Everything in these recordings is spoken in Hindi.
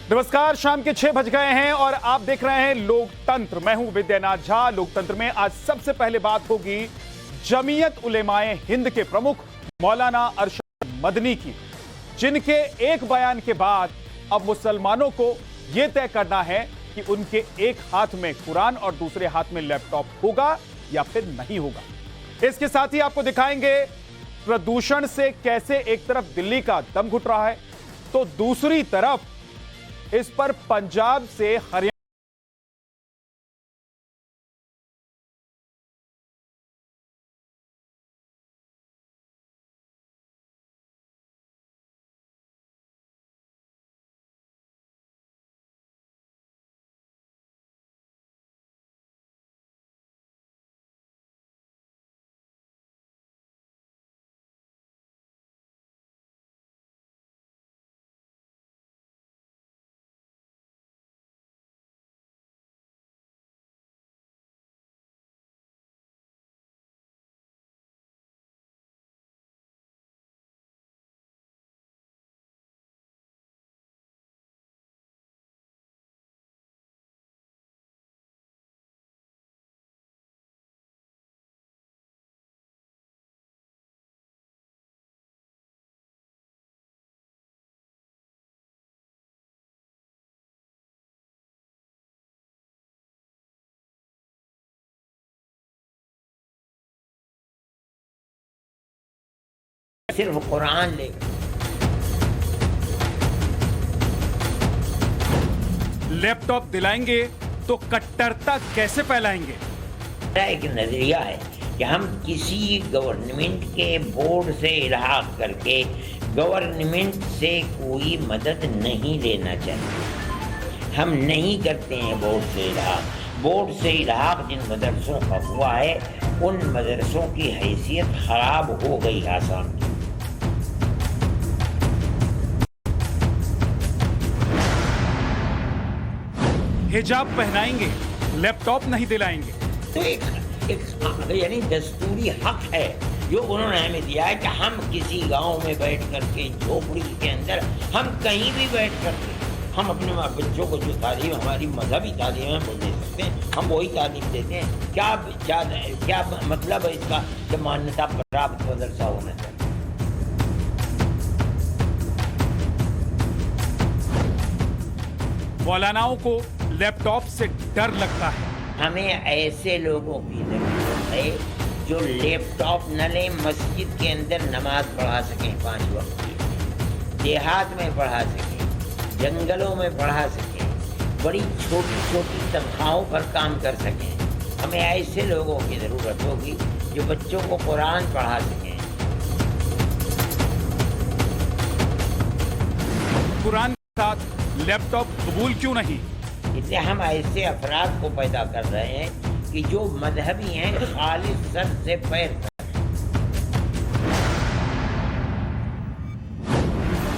नमस्कार, शाम के 6 बज गए हैं और आप देख रहे हैं लोकतंत्र। मैं हूं विद्यानाथ झा। लोकतंत्र में आज सबसे पहले बात होगी जमीयत उलेमाए हिंद के प्रमुख मौलाना अरशद मदनी की, जिनके एक बयान के बाद अब मुसलमानों को यह तय करना है कि उनके एक हाथ में कुरान और दूसरे हाथ में लैपटॉप होगा या फिर नहीं होगा। इसके साथ ही आपको दिखाएंगे प्रदूषण से कैसे एक तरफ दिल्ली का दम घुट रहा है तो दूसरी तरफ इस पर पंजाब से हरियाणा सिर्फ कुरान ले। लैपटॉप दिलाएंगे तो कट्टरता कैसे फैलाएंगे। एक नजरिया है कि हम किसी गवर्नमेंट के बोर्ड से इल्हाक करके गवर्नमेंट से कोई मदद नहीं लेना चाहिए। हम नहीं करते हैं बोर्ड से इल्हाक। बोर्ड से इल्हाक जिन मदरसों का हुआ है उन मदरसों की हैसियत खराब हो गई आसाम की। हिजाब पहनाएंगे, लैपटॉप नहीं दिलाएंगे। तो एक यानी दस्तूरी हक है जो उन्होंने हमें दिया है कि हम किसी गांव में बैठ करके झोपड़ी के अंदर हम कहीं भी बैठ करके हम अपने बच्चों को जो तालीम हमारी मजहबी तालीम है वो दे सकते हैं, हम वही तालीम देते हैं। क्या मतलब है इसका कि मान्यता प्राप्त मदरसा होना चाहिए। मौलानाओं को लैपटॉप से डर लगता है। हमें ऐसे लोगों की जरूरत है जो लैपटॉप न ले, मस्जिद के अंदर नमाज पढ़ा सकें 5 वक्त की, देहात में पढ़ा सकें, जंगलों में पढ़ा सकें, बड़ी छोटी छोटी तनख्वाहों पर काम कर सकें। हमें ऐसे लोगों की ज़रूरत होगी जो बच्चों को कुरान पढ़ा सकें। कुरान के साथ लैपटॉप कबूल क्यों नहीं। इसलिए हम ऐसे अफराद को पैदा कर रहे हैं कि जो मजहबी हैं खालिस सर से पैर तक।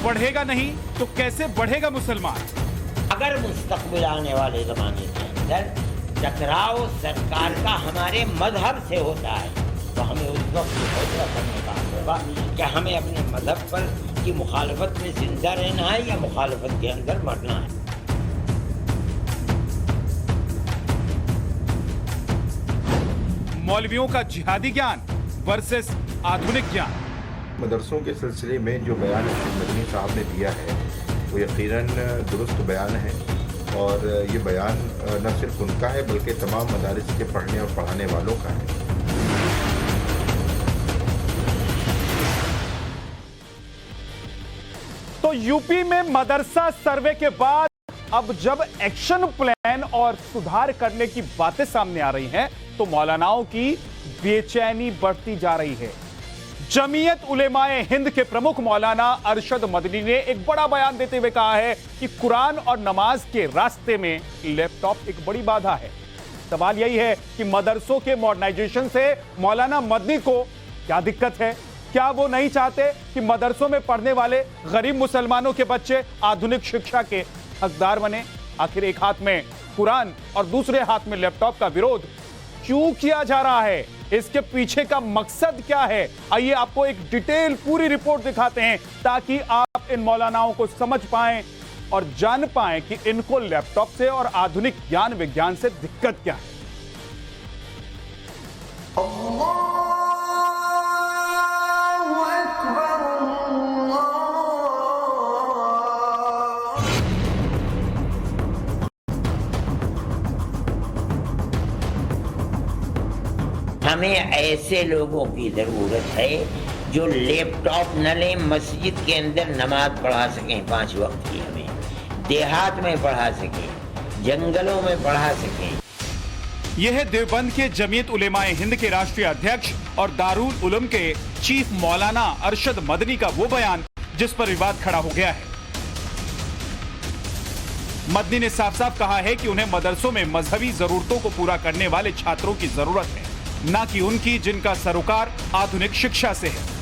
बढ़ेगा नहीं तो कैसे बढ़ेगा मुसलमान। अगर मुस्तकबिल आने वाले ज़माने के अंदर टकराव सरकार का हमारे मजहब से होता है तो हमें उस वक्त फैसला करने का होगा कि हमें अपने मजहब पर की मुखालफत में जिंदा रहना है या मुखालफत के अंदर मरना है। मौलवियों का जिहादी ज्ञान वर्सेस आधुनिक ज्ञान। मदरसों के सिलसिले में जो बयान अरशद मदनी साहब ने दिया है वो यकीनन दुरुस्त बयान है और ये बयान न सिर्फ उनका है बल्कि तमाम मदारिस के पढ़ने और पढ़ाने वालों का है। तो यूपी में मदरसा सर्वे के बाद अब जब एक्शन प्लान और सुधार करने की बातें सामने आ रही हैं तो मौलानाओं की बेचैनी बढ़ती जा रही है। जमीयत उलेमाए हिंद के प्रमुख मौलाना अरशद मदनी ने एक बड़ा बयान देते हुए कहा है कि कुरान और नमाज के रास्ते में लैपटॉप एक बड़ी बाधा है। सवाल यही है कि मदरसों के मॉडर्नाइजेशन से मौलाना मदनी को क्या दिक्कत है। क्या वो नहीं चाहते कि मदरसों में पढ़ने वाले गरीब मुसलमानों के बच्चे आधुनिक शिक्षा के हकदार बने। आखिर एक हाथ में कुरान और दूसरे हाथ में लैपटॉप का विरोध क्यों किया जा रहा है, इसके पीछे का मकसद क्या है। आइए आपको एक डिटेल पूरी रिपोर्ट दिखाते हैं ताकि आप इन मौलानाओं को समझ पाएं और जान पाएं कि इनको लैपटॉप से और आधुनिक ज्ञान विज्ञान से दिक्कत क्या है। हमें ऐसे लोगों की जरूरत है जो लैपटॉप न लें, मस्जिद के अंदर नमाज पढ़ा सकें 5 वक्त की, हमें देहात में पढ़ा सकें, जंगलों में पढ़ा सकें। यह है देवबंद के जमीयत उलेमाए हिंद के राष्ट्रीय अध्यक्ष और दारुल उलूम के चीफ मौलाना अरशद मदनी का वो बयान जिस पर विवाद खड़ा हो गया है। मदनी ने साफ साफ कहा है कि उन्हें मदरसों में मजहबी जरूरतों को पूरा करने वाले छात्रों की जरूरत है, न कि उनकी जिनका सरोकार आधुनिक शिक्षा से है।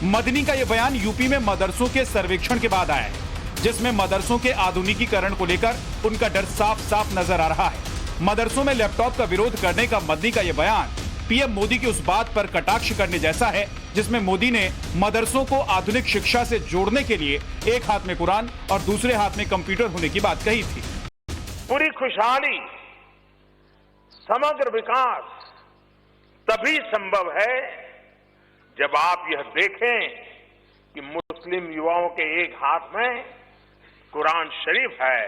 मदनी का यह बयान यूपी में मदरसों के सर्वेक्षण के बाद आया है, जिसमें मदरसों के आधुनिकीकरण को लेकर उनका डर साफ साफ नजर आ रहा है। मदरसों में लैपटॉप का विरोध करने का मदनी का यह बयान पीएम मोदी की उस बात पर कटाक्ष करने जैसा है जिसमें मोदी ने मदरसों को आधुनिक शिक्षा से जोड़ने के लिए एक हाथ में कुरान और दूसरे हाथ में कंप्यूटर होने की बात कही थी। पूरी खुशहाली, समग्र विकास तभी संभव है जब आप यह देखें कि मुस्लिम युवाओं के एक हाथ में कुरान शरीफ है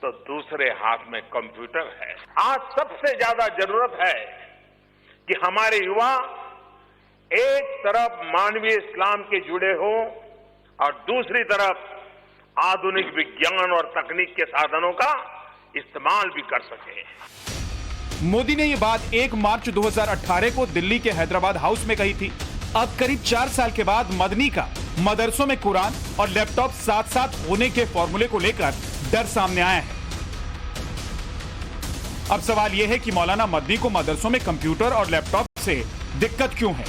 तो दूसरे हाथ में कंप्यूटर है। आज सबसे ज्यादा जरूरत है कि हमारे युवा एक तरफ मानवीय इस्लाम के जुड़े हों और दूसरी तरफ आधुनिक विज्ञान और तकनीक के साधनों का इस्तेमाल भी कर सकें। मोदी ने यह बात 1 मार्च 2018 को दिल्ली के हैदराबाद हाउस में कही थी। अब करीब 4 साल के बाद मदनी का मदरसों में कुरान और लैपटॉप साथ साथ होने के फॉर्मूले को लेकर डर सामने आया है। अब सवाल यह है कि मौलाना मदनी को मदरसों में कंप्यूटर और लैपटॉप से दिक्कत क्यों है,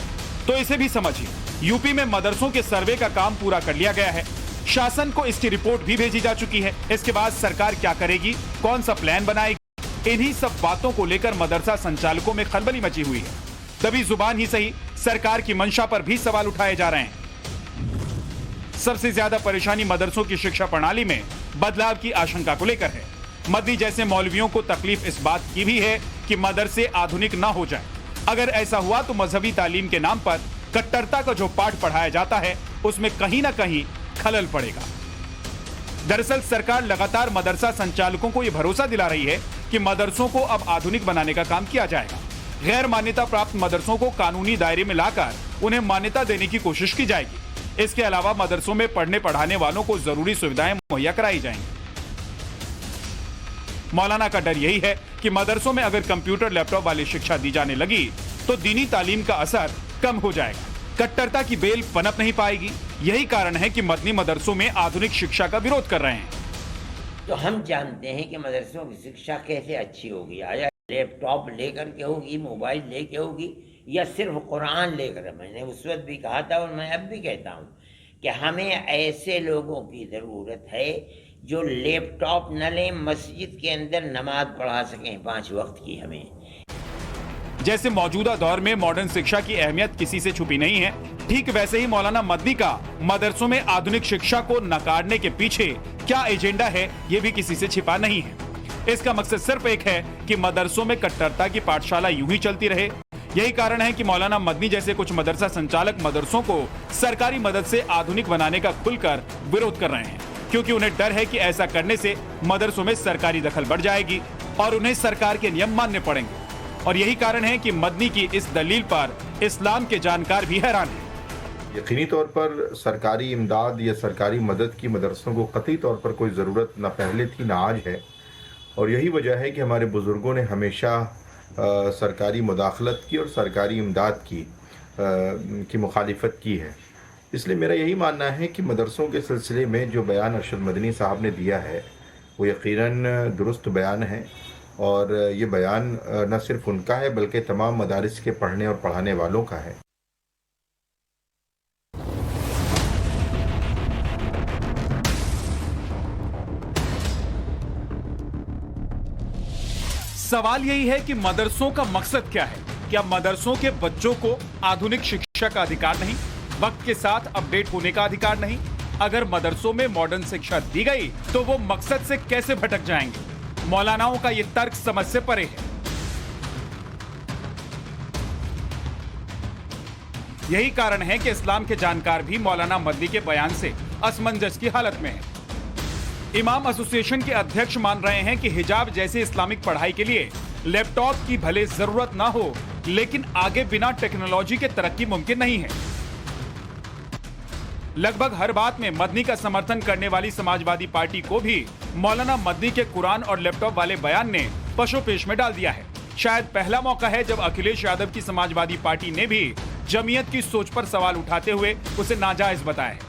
तो इसे भी समझिए। यूपी में मदरसों के सर्वे का काम पूरा कर लिया गया है, शासन को इसकी रिपोर्ट भी भेजी जा चुकी है। इसके बाद सरकार क्या करेगी, कौन सा प्लान बनाएगी, इन्हीं सब बातों को लेकर मदरसा संचालकों में खलबली मची हुई है। तभी जुबान ही सही सरकार की मंशा पर भी सवाल उठाए जा रहे हैं। सबसे ज्यादा परेशानी मदरसों की शिक्षा प्रणाली में बदलाव की आशंका को लेकर है। मदनी जैसे मौलवियों को तकलीफ इस बात की भी है कि मदरसे आधुनिक ना हो जाए। अगर ऐसा हुआ तो मजहबी तालीम के नाम पर कट्टरता का जो पाठ पढ़ाया जाता है उसमें कहीं ना कहीं खलल पड़ेगा। दरअसल सरकार लगातार मदरसा संचालकों को यह भरोसा दिला रही है कि मदरसों को अब आधुनिक बनाने का काम किया जाएगा। गैर मान्यता प्राप्त मदरसों को कानूनी दायरे में लाकर उन्हें मान्यता देने की कोशिश की जाएगी। इसके अलावा मदरसों में पढ़ने पढ़ाने वालों को जरूरी सुविधाएं मुहैया कराई जाएंगी। मौलाना का डर यही है कि मदरसों में अगर कंप्यूटर लैपटॉप वाली शिक्षा दी जाने लगी तो दीनी तालीम का असर कम हो जाएगा, कट्टरता की बेल पनप नहीं पाएगी। यही कारण है कि मदनी मदरसों में आधुनिक शिक्षा का विरोध कर रहे हैं। तो हम जानते हैं कि मदरसों की शिक्षा कैसे अच्छी होगी। आया लैपटॉप लेकर के होगी, मोबाइल लेके होगी, या सिर्फ कुरान लेकर। मैंने उस वक्त भी कहा था और मैं अब भी कहता हूँ कि हमें ऐसे लोगों की ज़रूरत है जो लैपटॉप न लें, मस्जिद के अंदर नमाज पढ़ा सकें 5 वक्त की। हमें जैसे मौजूदा दौर में मॉडर्न शिक्षा की अहमियत किसी से छुपी नहीं है, ठीक वैसे ही मौलाना मदनी का मदरसों में आधुनिक शिक्षा को नकारने के पीछे क्या एजेंडा है, ये भी किसी से छिपा नहीं है। इसका मकसद सिर्फ एक है कि मदरसों में कट्टरता की पाठशाला यूं ही चलती रहे। यही कारण है कि मौलाना मदनी जैसे कुछ मदरसा संचालक मदरसों को सरकारी मदद से आधुनिक बनाने का खुलकर विरोध कर रहे हैं, क्योंकि उन्हें डर है कि ऐसा करने से मदरसों में सरकारी दखल बढ़ जाएगी और उन्हें सरकार के नियम मानने पड़ेंगे। और यही कारण है कि मदनी की इस दलील पर इस्लाम के जानकार भी हैरान हैं। यकीनी तौर पर सरकारी इमदाद या सरकारी मदद की मदरसों को कतई तौर पर कोई ज़रूरत ना पहले थी ना आज है, और यही वजह है कि हमारे बुज़ुर्गों ने हमेशा सरकारी मुदाखलत की और सरकारी इमदाद की मुखालिफत की है। इसलिए मेरा यही मानना है कि मदरसों के सिलसिले में जो बयान अरशद मदनी साहब ने दिया है वो यकीनन दुरुस्त बयान है, और ये बयान न सिर्फ उनका है बल्कि तमाम मदारिस के पढ़ने और पढ़ाने वालों का है। सवाल यही है कि मदरसों का मकसद क्या है। क्या मदरसों के बच्चों को आधुनिक शिक्षा का अधिकार नहीं, वक्त के साथ अपडेट होने का अधिकार नहीं? अगर मदरसों में मॉडर्न शिक्षा दी गई तो वो मकसद से कैसे भटक जाएंगे। मौलानाओं का ये तर्क समझ से परे है। यही कारण है कि इस्लाम के जानकार भी मौलाना मदनी के बयान से असमंजस की हालत में है। इमाम एसोसिएशन के अध्यक्ष मान रहे हैं कि हिजाब जैसी इस्लामिक पढ़ाई के लिए लैपटॉप की भले जरूरत ना हो, लेकिन आगे बिना टेक्नोलॉजी के तरक्की मुमकिन नहीं है। लगभग हर बात में मदनी का समर्थन करने वाली समाजवादी पार्टी को भी मौलाना मदनी के कुरान और लैपटॉप वाले बयान ने पशोपेश में डाल दिया है। शायद पहला मौका है जब अखिलेश यादव की समाजवादी पार्टी ने भी जमीयत की सोच पर सवाल उठाते हुए उसे नाजायज बताया है।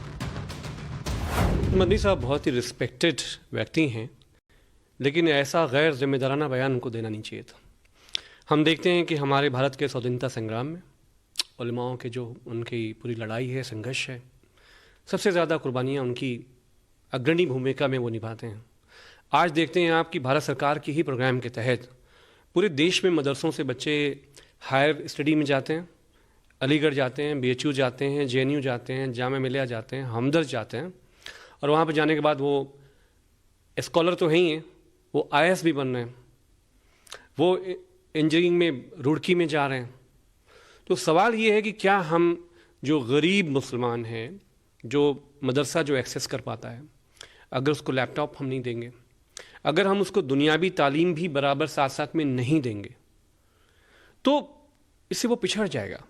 मदनी साहब बहुत ही रिस्पेक्टेड व्यक्ति हैं, लेकिन ऐसा गैर जिम्मेदाराना बयान उनको देना नहीं चाहिए था। हम देखते हैं कि हमारे भारत के स्वाधीनता संग्राम में उलमाओं के जो उनकी पूरी लड़ाई है, संघर्ष है, सबसे ज़्यादा कुर्बानियाँ उनकी अग्रणी भूमिका में वो निभाते हैं। आज देखते हैं आप कि भारत सरकार की ही प्रोग्राम के तहत पूरे देश में मदरसों से बच्चे हायर स्टडी में जाते हैं, अलीगढ़ जाते हैं, BHU जाते हैं, JNU जाते हैं, जामिया मिलिया जाते हैं, हमदर्द जाते हैं, और वहाँ पर जाने के बाद वो स्कॉलर तो हैं ही हैं, वो IAS भी बन रहे हैं, वो इंजीनियरिंग में रुड़की में जा रहे हैं। तो सवाल ये है कि क्या हम जो गरीब मुसलमान हैं, जो मदरसा जो एक्सेस कर पाता है, अगर उसको लैपटॉप हम नहीं देंगे, अगर हम उसको दुनियावी तालीम भी बराबर साथ साथ में नहीं देंगे, तो इससे वो पिछड़ जाएगा।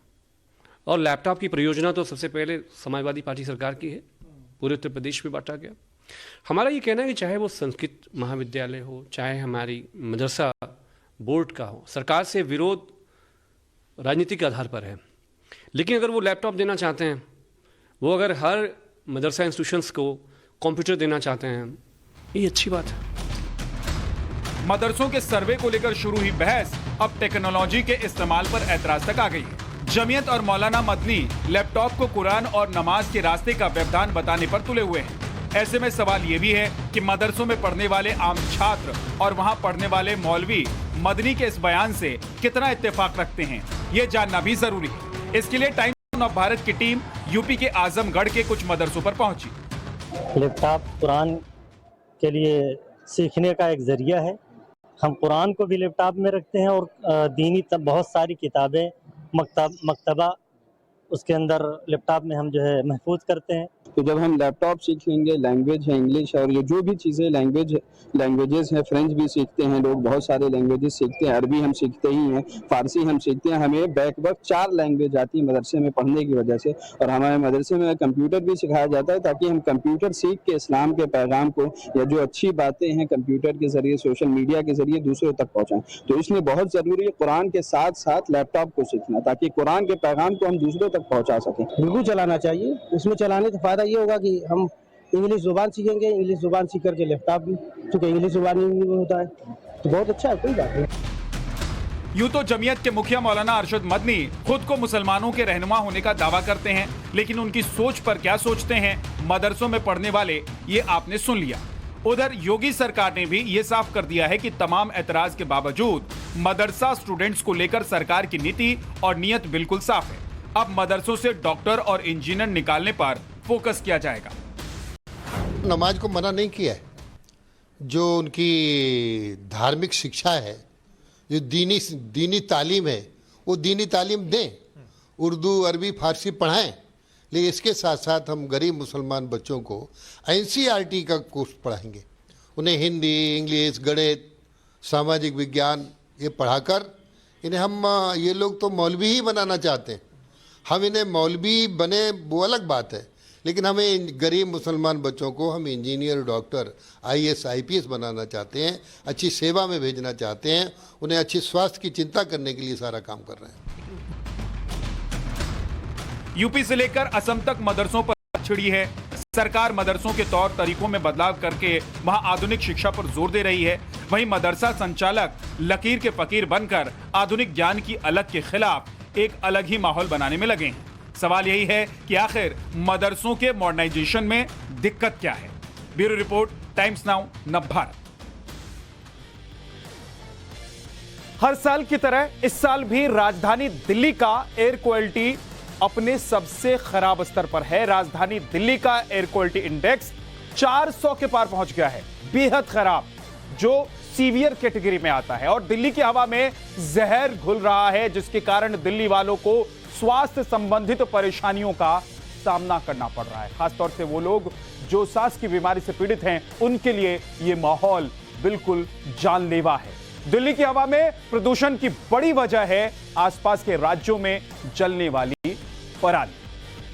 और लैपटॉप की परियोजना तो सबसे पहले समाजवादी पार्टी सरकार की है, पूरे उत्तर प्रदेश में बांटा गया। हमारा ये कहना है कि चाहे वो संस्कृत महाविद्यालय हो, चाहे हमारी मदरसा बोर्ड का हो, सरकार से विरोध राजनीतिक आधार पर है, लेकिन अगर वो लैपटॉप देना चाहते हैं, वो अगर हर मदरसा इंस्टीट्यूशंस को कंप्यूटर देना चाहते हैं, ये अच्छी बात है। मदरसों के सर्वे को लेकर शुरू हुई बहस अब टेक्नोलॉजी के इस्तेमाल पर ऐतराज तक आ गई है। जमीयत और मौलाना मदनी लैपटॉप को कुरान और नमाज के रास्ते का व्यवधान बताने पर तुले हुए हैं। ऐसे में सवाल ये भी है कि मदरसों में पढ़ने वाले आम छात्र और वहां पढ़ने वाले मौलवी मदनी के इस बयान से कितना इत्तेफाक रखते हैं, ये जानना भी जरूरी है। इसके लिए टाइम्स ऑफ भारत की टीम यूपी के आजमगढ़ के कुछ मदरसों पर पहुंची। लैपटॉप कुरान के लिए सीखने का एक जरिया है। हम कुरान को भी लैपटॉप में रखते हैं और दीनी बहुत सारी किताबें मकतबा उसके अंदर लैपटॉप में हम जो है महफूज करते हैं। तो जब हम लैपटॉप सीखेंगे, लैंग्वेज है इंग्लिश, और ये जो भी चीज़ें लैंग्वेजेस हैं, फ्रेंच भी सीखते हैं लोग, बहुत सारे लैंग्वेजेस सीखते हैं, अरबी हम सीखते ही हैं, फारसी हम सीखते हैं। हमें बैक वक्त 4 लैंग्वेज आती है मदरसे में पढ़ने की वजह से, और हमारे मदरसे में कंप्यूटर भी सिखाया जाता है ताकि हम कंप्यूटर सीख के इस्लाम के पैगाम को या जो अच्छी बातें हैं कंप्यूटर के जरिए, सोशल मीडिया के जरिए दूसरों तक पहुँचाएं। तो इसलिए बहुत ज़रूरी है कुरान के साथ साथ लैपटॉप को सीखना, ताकि कुरान के पैगाम को हम दूसरों तक पहुँचा सकें। बिल्कुल चलाना चाहिए। इसमें चलाने से फ़ायदा ये होगा कि हम इंग्लिश ज़ुबान सीखेंगे, इंग्लिश ज़ुबान सीख करके लैपटॉप भी, क्योंकि इंग्लिश ज़ुबान में होता है, तो बहुत अच्छा है, कोई बात नहीं। यूं तो जमीयत के मुखिया मौलाना अरशद मदनी खुद को मुसलमानों के रहनुमा होने का दावा करते हैं, लेकिन उनकी सोच पर क्या सोचते हैं मदरसों में पढ़ने वाले, ये आपने सुन लिया। उधर योगी सरकार ने भी ये साफ कर दिया है कि तमाम एतराज के बावजूद मदरसा स्टूडेंट्स को लेकर सरकार की नीति और नीयत बिल्कुल साफ है। अब मदरसों से डॉक्टर और इंजीनियर निकालने पर फोकस किया जाएगा। नमाज को मना नहीं किया है, जो उनकी धार्मिक शिक्षा है, जो दीनी तालीम है, वो दीनी तालीम दें, उर्दू अरबी फारसी पढ़ाएं, लेकिन इसके साथ साथ हम गरीब मुसलमान बच्चों को NCERT का कोर्स पढ़ाएंगे। उन्हें हिंदी, इंग्लिश, गणित, सामाजिक विज्ञान ये पढ़ाकर इन्हें हम, ये लोग तो मौलवी ही बनाना चाहते हैं, हम इन्हें मौलवी बने वो अलग बात है, लेकिन हमें गरीब मुसलमान बच्चों को हम इंजीनियर, डॉक्टर, IAS, IPS बनाना चाहते हैं, अच्छी सेवा में भेजना चाहते हैं, उन्हें अच्छी स्वास्थ्य की चिंता करने के लिए सारा काम कर रहे हैं। यूपी से लेकर असम तक मदरसों पर छिड़ी है। सरकार मदरसों के तौर तरीकों में बदलाव करके वहां आधुनिक शिक्षा पर जोर दे रही है। वहीं मदरसा संचालक लकीर के फकीर बनकर आधुनिक ज्ञान की अलग के खिलाफ एक अलग ही माहौल बनाने में लगे हैं। सवाल यही है कि आखिर मदरसों के मॉडर्नाइजेशन में दिक्कत क्या है। ब्यूरो रिपोर्ट, टाइम्स नाउ, नव भारत। हर साल की तरह इस साल भी राजधानी दिल्ली का एयर क्वालिटी अपने सबसे खराब स्तर पर है। राजधानी दिल्ली का एयर क्वालिटी इंडेक्स 400 के पार पहुंच गया है, बेहद खराब, जो सीवियर कैटेगरी में आता है। और दिल्ली की हवा में जहर घुल रहा है, जिसके कारण दिल्ली वालों को स्वास्थ्य संबंधित परेशानियों का सामना करना पड़ रहा है। खासतौर से वो लोग जो सांस की बीमारी से पीड़ित हैं, उनके लिए ये माहौल बिल्कुल जानलेवा है। दिल्ली की हवा में प्रदूषण की बड़ी वजह है आसपास के राज्यों में जलने वाली पराली।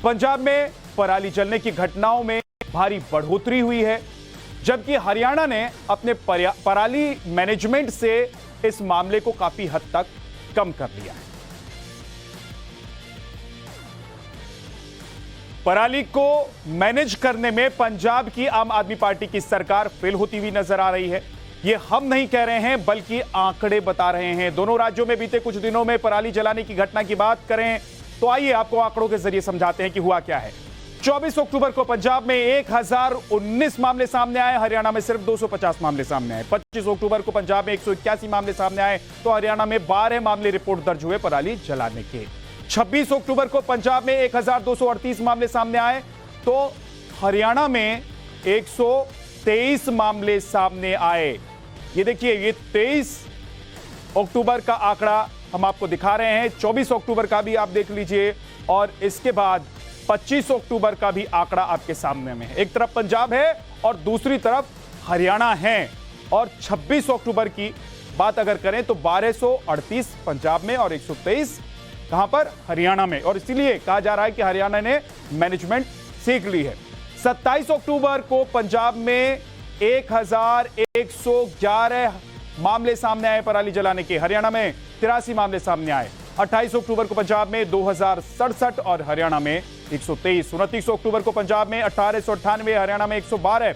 पंजाब में पराली जलने की घटनाओं में भारी बढ़ोतरी हुई है, जबकि हरियाणा ने अपने पराली मैनेजमेंट से इस मामले को काफी हद तक कम कर लिया है। पराली को मैनेज करने में पंजाब की आम आदमी पार्टी की सरकार फेल होती हुई नजर आ रही है। ये हम नहीं कह रहे हैं, बल्कि आंकड़े बता रहे हैं। दोनों राज्यों में बीते कुछ दिनों में पराली जलाने की घटना की बात करें तो आइए आपको आंकड़ों के जरिए समझाते हैं कि हुआ क्या है। 24 अक्टूबर को पंजाब में 1019 मामले सामने आए, हरियाणा में सिर्फ 250 मामले सामने आए। 25 अक्टूबर को पंजाब में 181 मामले सामने आए, तो हरियाणा में 12 मामले रिपोर्ट दर्ज हुए पराली जलाने के। 26 अक्टूबर को पंजाब में 1238 मामले सामने आए, तो हरियाणा में 123 मामले सामने आए। ये देखिए, ये 23 अक्टूबर का आंकड़ा हम आपको दिखा रहे हैं। 24 अक्टूबर का भी आप देख लीजिए, और इसके बाद 25 अक्टूबर का भी आंकड़ा आपके सामने में है। एक तरफ पंजाब है और दूसरी तरफ हरियाणा है। और 26 अक्टूबर की बात अगर करें तो 1238 पंजाब में और 123 कहां पर, हरियाणा में। और इसीलिए कहा जा रहा है कि हरियाणा ने मैनेजमेंट सीख ली है। 27 अक्टूबर को पंजाब में 1111 मामले सामने आए पराली जलाने के, हरियाणा में 83 मामले सामने आए। 28 अक्टूबर को पंजाब में 2067 और हरियाणा में 123। 29 अक्टूबर को पंजाब में 1898, हरियाणा में 112।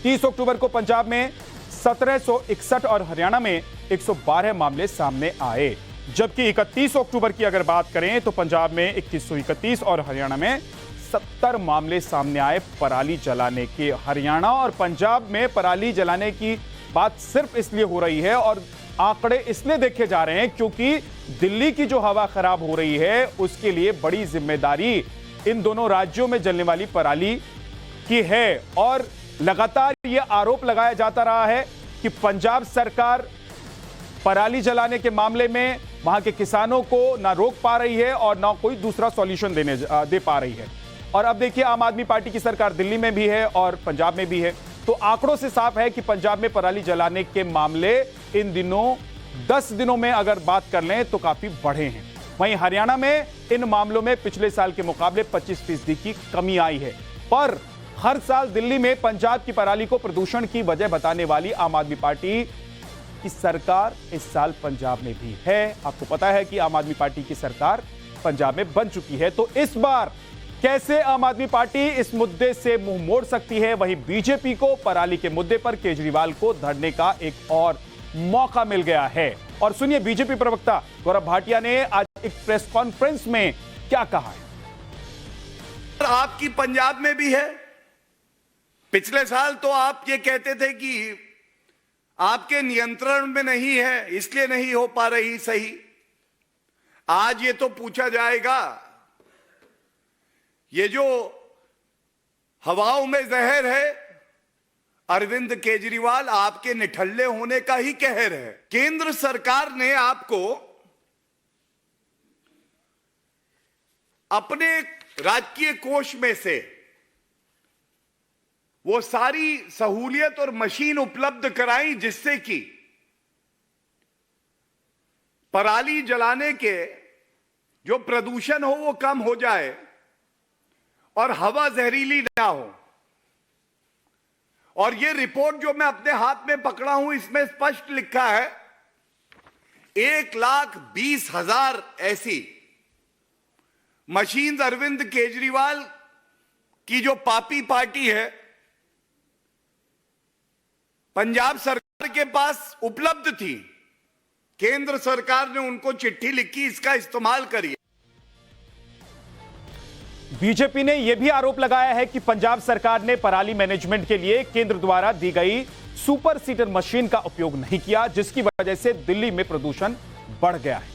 30 अक्टूबर को पंजाब में 1761 और हरियाणा में 112 मामले सामने आए। जबकि 31 अक्टूबर की अगर बात करें तो पंजाब में 2131 और हरियाणा में 70 मामले सामने आए पराली जलाने के। हरियाणा और पंजाब में पराली जलाने की बात सिर्फ इसलिए हो रही है और आंकड़े इसलिए देखे जा रहे हैं क्योंकि दिल्ली की जो हवा खराब हो रही है उसके लिए बड़ी जिम्मेदारी इन दोनों राज्यों में जलने वाली पराली की है। और लगातार यह आरोप लगाया जाता रहा है कि पंजाब सरकार पराली जलाने के मामले में वहां के किसानों को ना रोक पा रही है और ना कोई दूसरा सॉल्यूशन दे पा रही है। और अब देखिए, आम आदमी पार्टी की सरकार दिल्ली में भी है और पंजाब में भी है, तो आंकड़ों से साफ है कि पंजाब में पराली जलाने के मामले इन दिनों 10 दिनों में अगर बात कर लें तो काफी बढ़े हैं। वहीं हरियाणा में इन मामलों में पिछले साल के मुकाबले 25% की कमी आई है। पर हर साल दिल्ली में पंजाब की पराली को प्रदूषण की वजह बताने वाली आम आदमी पार्टी की सरकार इस साल पंजाब में भी है। आपको पता है कि आम आदमी पार्टी की सरकार पंजाब में बन चुकी है, तो इस बार कैसे आम आदमी पार्टी इस मुद्दे से मुंह मोड़ सकती है। वहीं बीजेपी को पराली के मुद्दे पर केजरीवाल को धरने का एक और मौका मिल गया है। और सुनिए, बीजेपी प्रवक्ता गौरव भाटिया ने आज एक प्रेस कॉन्फ्रेंस में क्या कहा है। आपकी पंजाब में भी है। पिछले साल तो आप ये कहते थे कि आपके नियंत्रण में नहीं है, इसलिए नहीं हो पा रही सही। आज ये तो पूछा जाएगा, ये जो हवाओं में जहर है, अरविंद केजरीवाल आपके निठल्ले होने का ही कहर है। केंद्र सरकार ने आपको अपने राजकीय कोष में से वो सारी सहूलियत और मशीन उपलब्ध कराई जिससे कि पराली जलाने के जो प्रदूषण हो वो कम हो जाए और हवा जहरीली ना हो। और ये रिपोर्ट जो मैं अपने हाथ में पकड़ा हूं, इसमें स्पष्ट लिखा है 1,20,000 ऐसी मशीन अरविंद केजरीवाल की जो पापी पार्टी है पंजाब सरकार के पास उपलब्ध थी। केंद्र सरकार ने उनको चिट्ठी लिखी, इसका इस्तेमाल करिए। बीजेपी ने यह भी आरोप लगाया है कि पंजाब सरकार ने पराली मैनेजमेंट के लिए केंद्र द्वारा दी गई सुपर सीडर मशीन का उपयोग नहीं किया, जिसकी वजह से दिल्ली में प्रदूषण बढ़ गया है।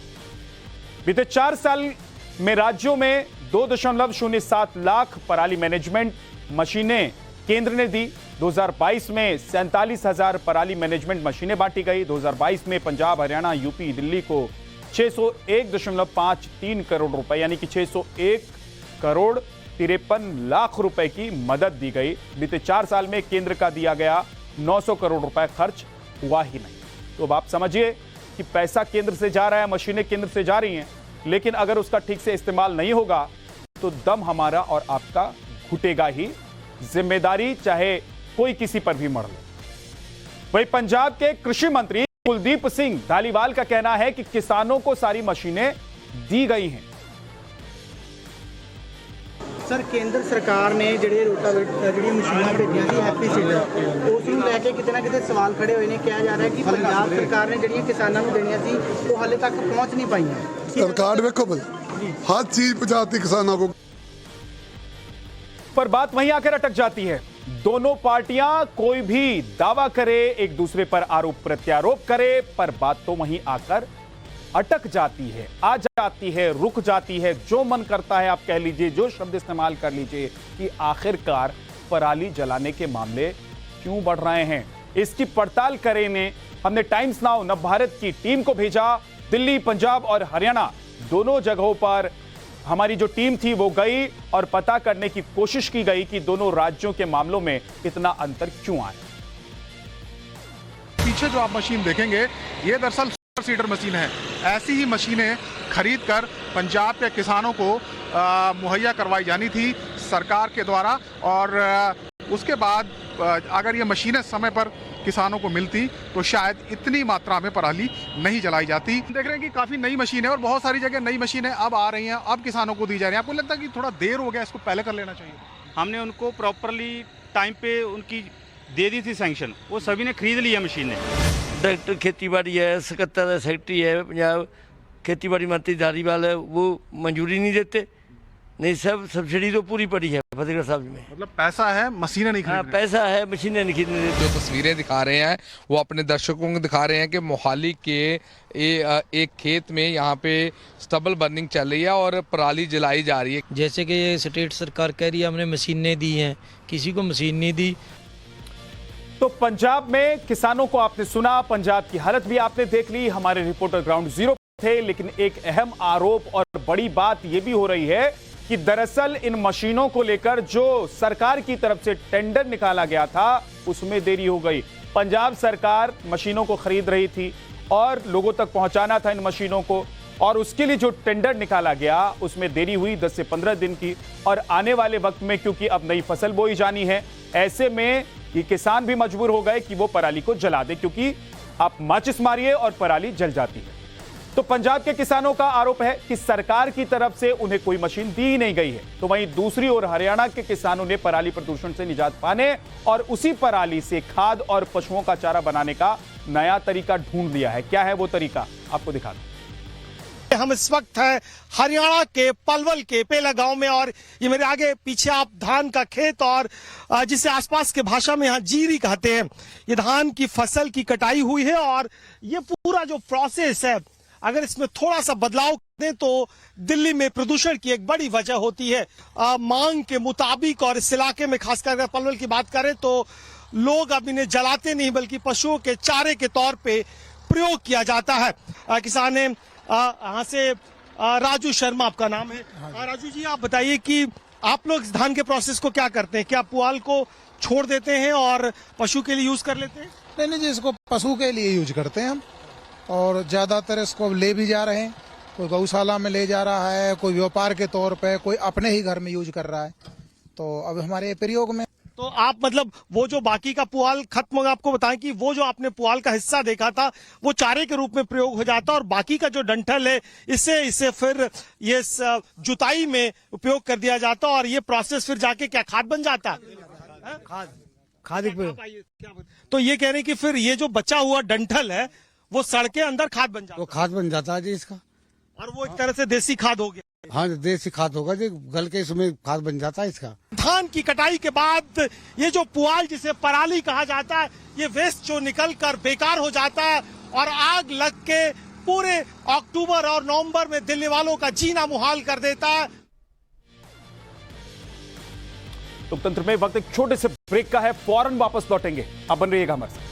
बीते 4 साल में राज्यों में 2.07 लाख पराली मैनेजमेंट मशीनें केंद्र ने दी। 2022 में 47,000 पराली मैनेजमेंट मशीनें बांटी गई। 2022 में पंजाब, हरियाणा, यूपी, दिल्ली को 601.53 करोड़ रुपए यानी कि 601 करोड़ 53 लाख रुपए की मदद दी गई। बीते 4 साल में केंद्र का दिया गया 900 करोड़ रुपए खर्च हुआ ही नहीं। तो अब आप समझिए कि पैसा केंद्र से जा रहा है, मशीनें केंद्र से जा रही हैं, लेकिन अगर उसका ठीक से इस्तेमाल नहीं होगा तो दम हमारा और आपका घुटेगा ही। जिम्मेदारी चाहे कोई किसी पर भी मर ले। वही पंजाब के कृषि मंत्री कुलदीप सिंह धालीवाल का कहना है कि किसानों को सारी मशीनें दी गई हैं। सर, केंद्र सरकार ने ਜਿਹੜੇ ਜਿਹੜੀ ਮਸ਼ੀਨਾਂ ਭੇਜੀਆਂ ਸੀ ਹੈਪੀ ਸੀਡਰ, ਉਸ ਨੂੰ ਲੈ ਕੇ ਕਿਤੇ ਨਾ ਕਿਤੇ ਸਵਾਲ ਖੜੇ ਹੋਏ ਨੇ। ਕਿਹਾ ਜਾ ਰਿਹਾ ਕਿ ਪੰਜਾਬ ਸਰਕਾਰ ਨੇ ਜਿਹੜੀਆਂ ਕਿਸਾਨਾਂ ਨੂੰ ਦੇਣੀਆਂ ਸੀ ਉਹ ਹਾਲੇ ਤੱਕ ਪਹੁੰਚ ਨਹੀਂ ਪਾਈਆਂ। सरकार देखो भाई हर चीज पहुंचाती किसानों को, पर बात वहीं आकर अटक जाती है। दोनों पार्टियां कोई भी दावा करे, एक दूसरे पर आरोप प्रत्यारोप करे, पर बात तो वहीं आकर अटक जाती है, आ जाती है, रुक जाती है। जो मन करता है आप कह लीजिए, जो शब्द इस्तेमाल कर लीजिए कि आखिरकार पराली जलाने के मामले क्यों बढ़ रहे हैं, इसकी पड़ताल करेंगे। हमने टाइम्स नाउ नवभारत की टीम को भेजा। दिल्ली, पंजाब और हरियाणा दोनों जगहों पर हमारी जो टीम थी वो गई और पता करने की कोशिश की गई कि दोनों राज्यों के मामलों में इतना अंतर क्यों आया। पीछे जो आप मशीन देखेंगे ये दरअसल सुपर सीडर मशीन है। ऐसी ही मशीनें खरीद कर पंजाब के किसानों को मुहैया करवाई जानी थी सरकार के द्वारा, और उसके बाद अगर ये मशीनें समय पर किसानों को मिलती तो शायद इतनी मात्रा में पराली नहीं जलाई जाती। देख रहे हैं कि काफ़ी नई मशीनें और बहुत सारी जगह नई मशीनें अब आ रही हैं, अब किसानों को दी जा रही हैं। आपको लगता है कि थोड़ा देर हो गया, इसको पहले कर लेना चाहिए? हमने उनको प्रॉपरली टाइम पे उनकी दे दी थी सैंक्शन, वो सभी ने खरीद ली है मशीनें। डायरेक्टर खेतीबाड़ी है, सकत्तर सेक्रेटरी है पंजाब खेतीबाड़ी मंत्री धारीवाल है, वो मंजूरी नहीं देते। नहीं, सब सब्सिडी तो पूरी पड़ी है फतेहगढ़ साहब में। मतलब पैसा है, मशीनें नहीं खरीद। हाँ, पैसा है, मशीनें नहीं खरीदने देते। जो तस्वीरें दिखा रहे हैं वो अपने दर्शकों को दिखा रहे हैं कि मोहाली के एक खेत में यहाँ पे स्टबल बर्निंग चल रही है और पराली जलाई जा रही है। जैसे कि ये स्टेट सरकार कह रही है हमने मशीनें दी हैं, किसी को मशीन नहीं दी। तो पंजाब में किसानों को आपने सुना, पंजाब की हालत भी आपने देख ली। हमारे रिपोर्टर ग्राउंड जीरो थे, लेकिन एक अहम आरोप और बड़ी बात यह भी हो रही है कि दरअसल इन मशीनों को लेकर जो सरकार की तरफ से टेंडर निकाला गया था उसमें देरी हो गई। पंजाब सरकार मशीनों को खरीद रही थी और लोगों तक पहुंचाना था इन मशीनों को, और उसके लिए जो टेंडर निकाला गया उसमें देरी हुई 10 से 15 दिन की। और आने वाले वक्त में क्योंकि अब नई फसल बोई जानी है, ऐसे में ये किसान भी मजबूर हो गए कि वो पराली को जला दे, क्योंकि आप माचिस मारिए और पराली जल जाती है। तो पंजाब के किसानों का आरोप है कि सरकार की तरफ से उन्हें कोई मशीन दी नहीं गई है। तो वहीं दूसरी ओर हरियाणा के किसानों ने पराली प्रदूषण से निजात पाने और उसी पराली से खाद और पशुओं का चारा बनाने का नया तरीका ढूंढ लिया है। क्या है वो तरीका, आपको दिखा दूं। हम इस वक्त है हरियाणा के पलवल के पेला गांव में, और ये मेरे आगे पीछे आप धान का खेत और जिसे आसपास के भाषा में यहाँ जीरी कहते हैं, ये धान की फसल की कटाई हुई है। और ये पूरा जो प्रोसेस है, अगर इसमें थोड़ा सा बदलाव दें तो दिल्ली में प्रदूषण की एक बड़ी वजह होती है। मांग के मुताबिक, और इस इलाके में खासकर अगर पलवल की बात करें तो लोग अब इन्हें जलाते नहीं बल्कि पशुओं के चारे के तौर पे प्रयोग किया जाता है। किसान है यहाँ से राजू शर्मा आपका नाम है। राजू जी, आप बताइए कि आप लोग इस धान के प्रोसेस को क्या करते हैं? क्या पुआल को छोड़ देते हैं और पशु के लिए यूज कर लेते हैं? नहीं जी, इसको पशु के लिए यूज करते हैं हम, और ज्यादातर इसको ले भी जा रहे हैं। कोई गौशाला में ले जा रहा है, कोई व्यापार के तौर पे, कोई अपने ही घर में यूज कर रहा है। तो अब हमारे प्रयोग में तो आप मतलब वो जो बाकी का पुआल खत्म होगा, आपको बताएं कि वो जो आपने पुआल का हिस्सा देखा था वो चारे के रूप में प्रयोग हो जाता है, और बाकी का जो डंठल है इसे फिर ये जुताई में उपयोग कर दिया जाता है, और ये प्रोसेस फिर जाके क्या खाद बन जाता है? खाद। तो ये कह रहे हैं कि फिर ये जो बचा हुआ डंठल है वो सड़ के अंदर खाद बन जाता है। वो खाद बन जाता है जी इसका, और वो एक तरह से देसी खाद हो गया। हाँ, देसी खाद होगा जी, गल के इसमें खाद बन जाता है इसका। धान की कटाई के बाद ये जो पुआल जिसे पराली कहा जाता है, ये वेस्ट जो निकल कर बेकार हो जाता है और आग लग के पूरे अक्टूबर और नवंबर में दिल्ली वालों का जीना मुहाल कर देता है। लोकतंत्र में वक्त एक छोटे से ब्रेक का है, फौरन वापस लौटेंगे। अब बन रहिएगा हमारे साथ।